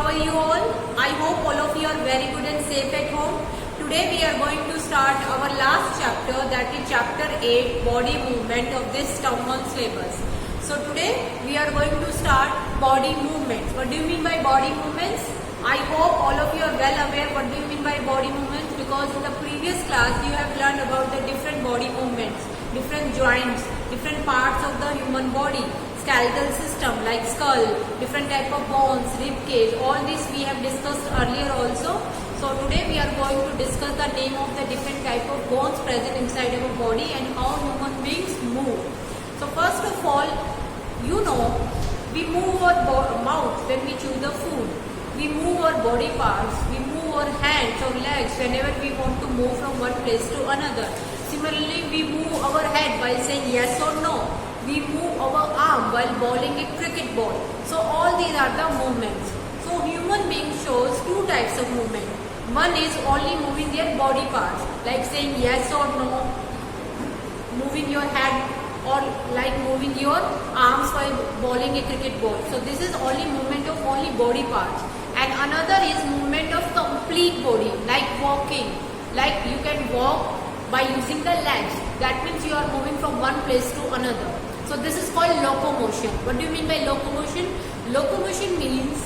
are you all? I hope all of you are very good and safe at home. Today we are going to start our last chapter, that is chapter 8, body movement of this term 1 syllabus. So today we are going to start body movements. What do you mean by body movements? I hope all of you are well aware what do you mean by body movements, because in the previous class you have learned about the different body movements, different joints, different parts of the human body, skeletal system like skull, different type of bones, rib cage, all this we have discussed earlier also. So today we are going to discuss the name of the different type of bones present inside our body and how human beings move. So first of all, you know, we move our mouth when we chew the food. We move our body parts, we move our hands or legs whenever we want to move from one place to another. Similarly, we move our head while saying yes or no. We move our arm while bowling a cricket ball. So all these are the movements. So human being shows two types of movement. One is only moving their body parts, like saying yes or no, moving your head, or like moving your arms while bowling a cricket ball. So this is only movement of only body parts. And another is movement of complete body, like walking. Like you can walk by using the legs. That means you are moving from one place to another. So this is called locomotion. What do you mean by locomotion? Locomotion means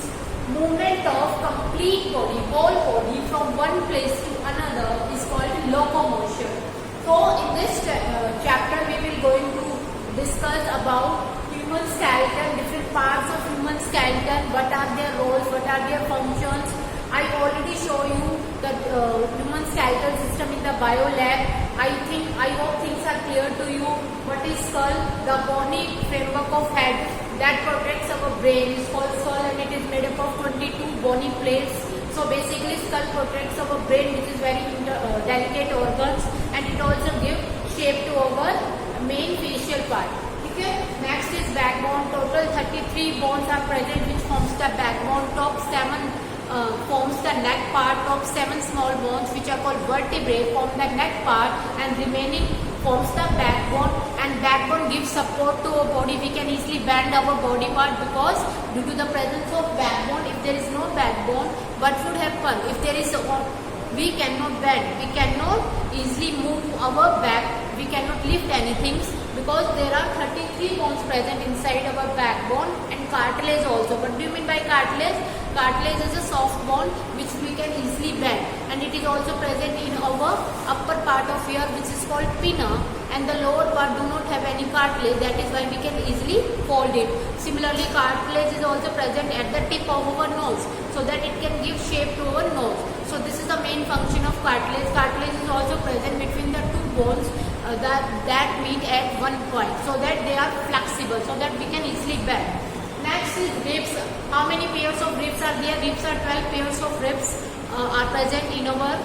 movement of complete body, whole body from one place to another is called locomotion. So in this chapter we will going to discuss about human skeleton, different parts of human skeleton, what are their roles, what are their functions. I already show you the human skeletal system in the bio lab. I hope things are clear to you. What is skull? The bony framework of head that protects our brain is called skull, and it is made up of 22 bony plates. So basically skull protects our brain, which is very delicate organs, and it also gives shape to our main facial part. Okay? Next is backbone. Total 33 bones are present, which forms the backbone. Top 7 forms the neck part. Top 7 small bones, which are called vertebrae, form the neck part, and remaining forms the backbone. And backbone gives support to our body. We can easily bend our body part because due to the presence of backbone, if there is no backbone, what would happen? If there is we cannot bend, we cannot easily move our back, we cannot lift anything, because there are 33 bones present inside our backbone, and cartilage also. What do you mean by cartilage? Cartilage is a soft bone which we can easily bend, and it is also present in our upper part of ear, which is called pinna, and the lower part do not have any cartilage. That is why we can easily fold it. Similarly, cartilage is also present at the tip of our nose, so that it can give shape to our nose. So this is the main function of cartilage. Cartilage is also present between the two bones that meet at one point, so that they are flexible, so that we can easily bend. Next is ribs. How many pairs of ribs are there? Ribs are 12 pairs of ribs are present in our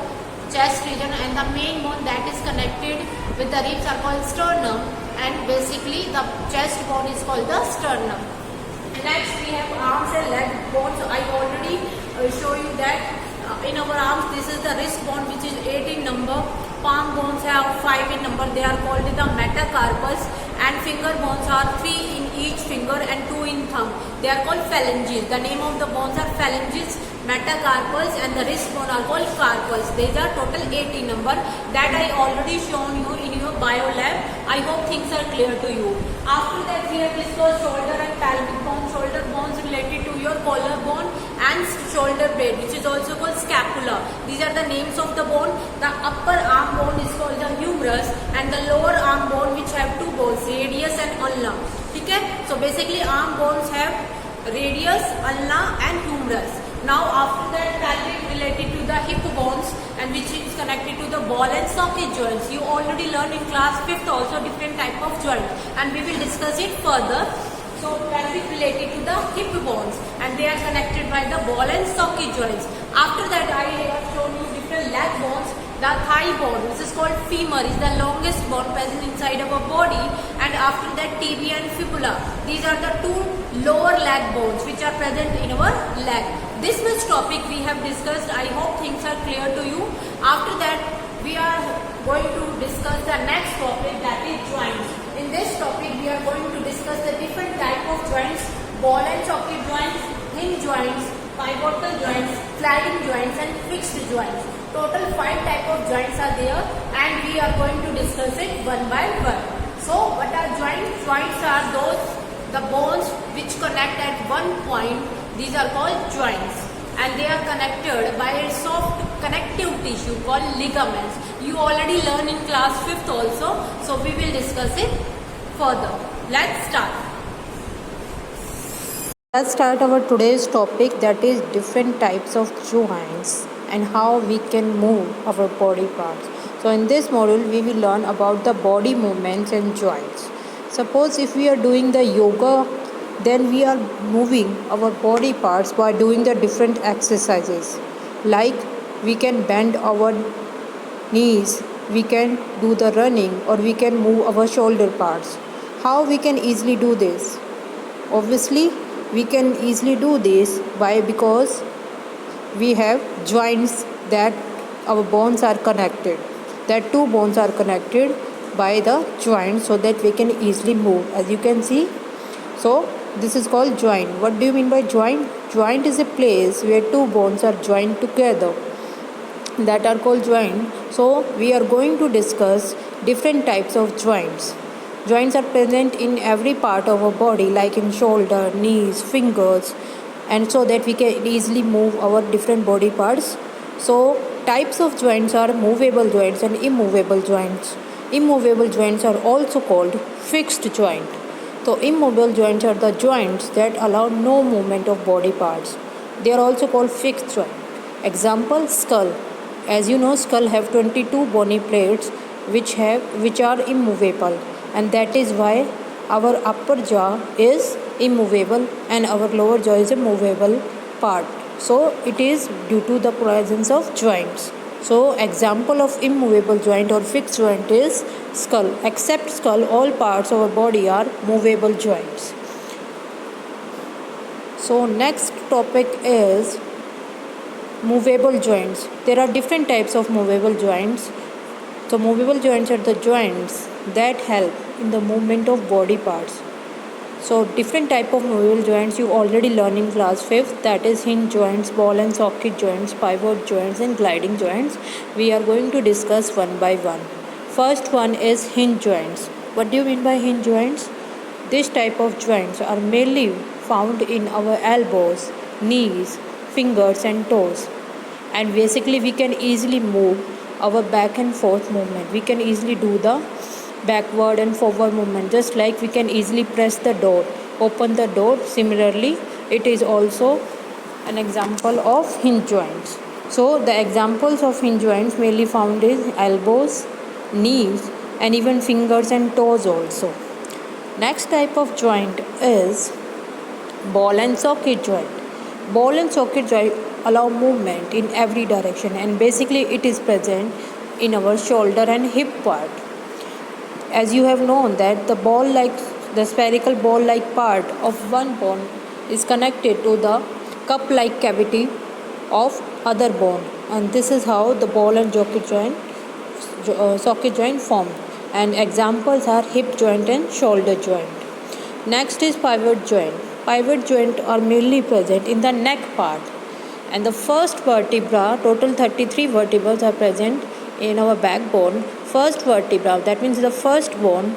chest region, and the main bone that is connected with the ribs are called sternum, and basically the chest bone is called the sternum. Next we have arms and leg bones. I already show you that in our arms this is the wrist bone, which is 8 in number. Palm bones have 5 in number, they are called the metacarpals, and finger bones are 3 in each finger and 2 in thumb. They are called phalanges. The name of the bones are phalanges, metacarpals, and the wrist bone are called carpals. These are total 8 in number that I already shown you in your bio lab. I hope things are clear to you. After that we have discussed shoulder and pelvic bone. Shoulder bones related to your collarbone and shoulder blade, which is also called scapula. These are the names of the bone. The upper arm bone is called the humerus, and the lower arm bone, which have two bones, radius and ulna. Okay? So basically arm bones have radius, ulna and humerus. Now after that, pelvic related to the hip bones, and which is connected to the ball and socket joints. You already learned in class 5th also different type of joints, and we will discuss it further. So pelvic related to the hip bones, and they are connected by the ball and socket joints. After that, I have shown you different leg bones. The thigh bone, which is called femur, is the longest bone present inside our body, and after that tibia and fibula. These are the two lower leg bones which are present in our leg. This much topic we have discussed. I hope things are clear to you. After that, we are going to discuss the next topic, that is joints. In this topic, we are going to discuss the different type of joints, ball and socket joints, hinge joints, pivotal joints, sliding joints and fixed joints. Total 5 type of joints are there and we are going to discuss it one by one. So what are joints? Joints are the bones which connect at one point. These are called joints and they are connected by a soft connective tissue called ligaments. You already learned in class 5th also, so we will discuss it further. Let's start. Let's start our today's topic, that is different types of joints and how we can move our body parts. So in this module we will learn about the body movements and joints. Suppose if we are doing the yoga, then we are moving our body parts by doing the different exercises. Like we can bend our knees, we can do the running, or we can move our shoulder parts. How we can easily do this? Obviously we can easily do this because we have joints that our bones are connected, that two bones are connected by the joint, so that we can easily move, as you can see. So this is called joint. What do you mean by joint? Joint is a place where two bones are joined together, that are called joint. So we are going to discuss different types of joints. Joints are present in every part of our body, like in shoulder, knees, fingers, and so that we can easily move our different body parts. So types of joints are movable joints and immovable joints. Immovable joints are also called fixed joint. So immobile joints are the joints that allow no movement of body parts. They are also called fixed joint. Example, skull. As you know, skull have 22 bony plates which are immovable, and that is why our upper jaw is immovable and our lower jaw is a movable part. So it is due to the presence of joints. So example of immovable joint or fixed joint is skull. Except skull, all parts of our body are movable joints. So next topic is movable joints. There are different types of movable joints. So movable joints are the joints that help in the movement of body parts. So different type of movable joints you already learned in class 5th, that is hinge joints, ball and socket joints, pivot joints and gliding joints. We are going to discuss one by one. First one is hinge joints. What do you mean by hinge joints? This type of joints are mainly found in our elbows, knees, fingers and toes. And basically we can easily move our back and forth movement. We can easily do the backward and forward movement, just like we can easily press the door, open the door. Similarly, it is also an example of hinge joints. So the examples of hinge joints mainly found is elbows, knees and even fingers and toes also. Next type of joint is ball and socket joint. Ball and socket joint allow movement in every direction, and basically it is present in our shoulder and hip part. As you have known that the spherical ball like part of one bone is connected to the cup like cavity of other bone, and this is how the ball and socket joint form. And examples are hip joint and shoulder joint. Next is pivot joint. Pivot joint are mainly present in the neck part, and the first vertebra, total 33 vertebrae are present in our backbone. First vertebra, that means the first bone,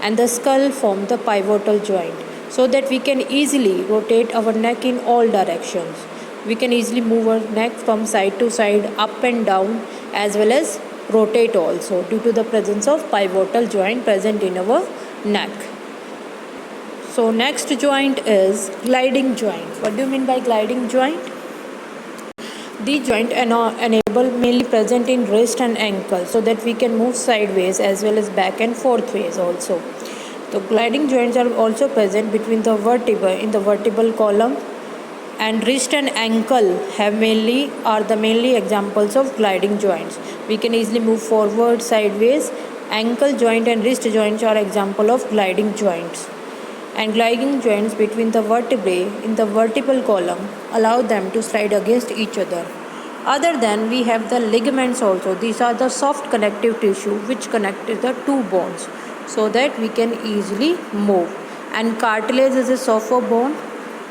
and the skull form the pivotal joint, so that we can easily rotate our neck in all directions. We can easily move our neck from side to side, up and down, as well as rotate also, due to the presence of pivotal joint present in our neck. So next joint is gliding joint. What do you mean by gliding joint? The joint enable mainly present in wrist and ankle, so that we can move sideways as well as back and forth ways also. The gliding joints are also present between the vertebrae in the vertebral column, and wrist and ankle are the mainly examples of gliding joints. We can easily move forward, sideways. Ankle joint and wrist joints are example of gliding joints. And gliding joints between the vertebrae in the vertebral column allow them to slide against each other. Other than, we have the ligaments also. These are the soft connective tissue which connect the two bones, so that we can easily move. And cartilage is a soft bone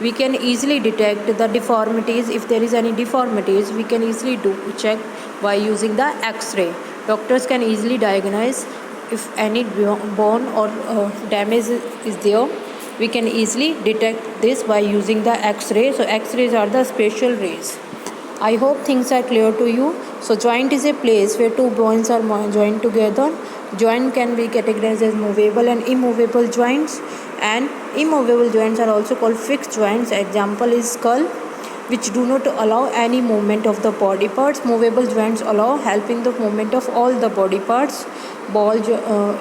we can easily detect the deformities. If there is any deformities, we can easily check by using the X-ray. Doctors can easily diagnose if any bone or damage is there. We can easily detect this by using the X-ray. So X-rays are the special rays. I hope things are clear to you. So joint is a place where two bones are joined together. Joint can be categorized as movable and immovable joints, and immovable joints are also called fixed joints. Example is skull, which do not allow any movement of the body parts. Movable joints allow helping the movement of all the body parts. Ball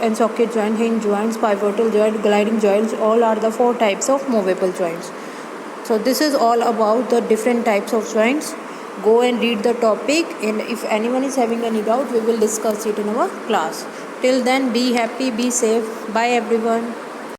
and socket joint, hinge joints, pivotal joint, gliding joints, all are the 4 types of movable joints. So this is all about the different types of joints. Go and read the topic, and if anyone is having any doubt, we will discuss it in our class. Till then, be happy, be safe. Bye everyone.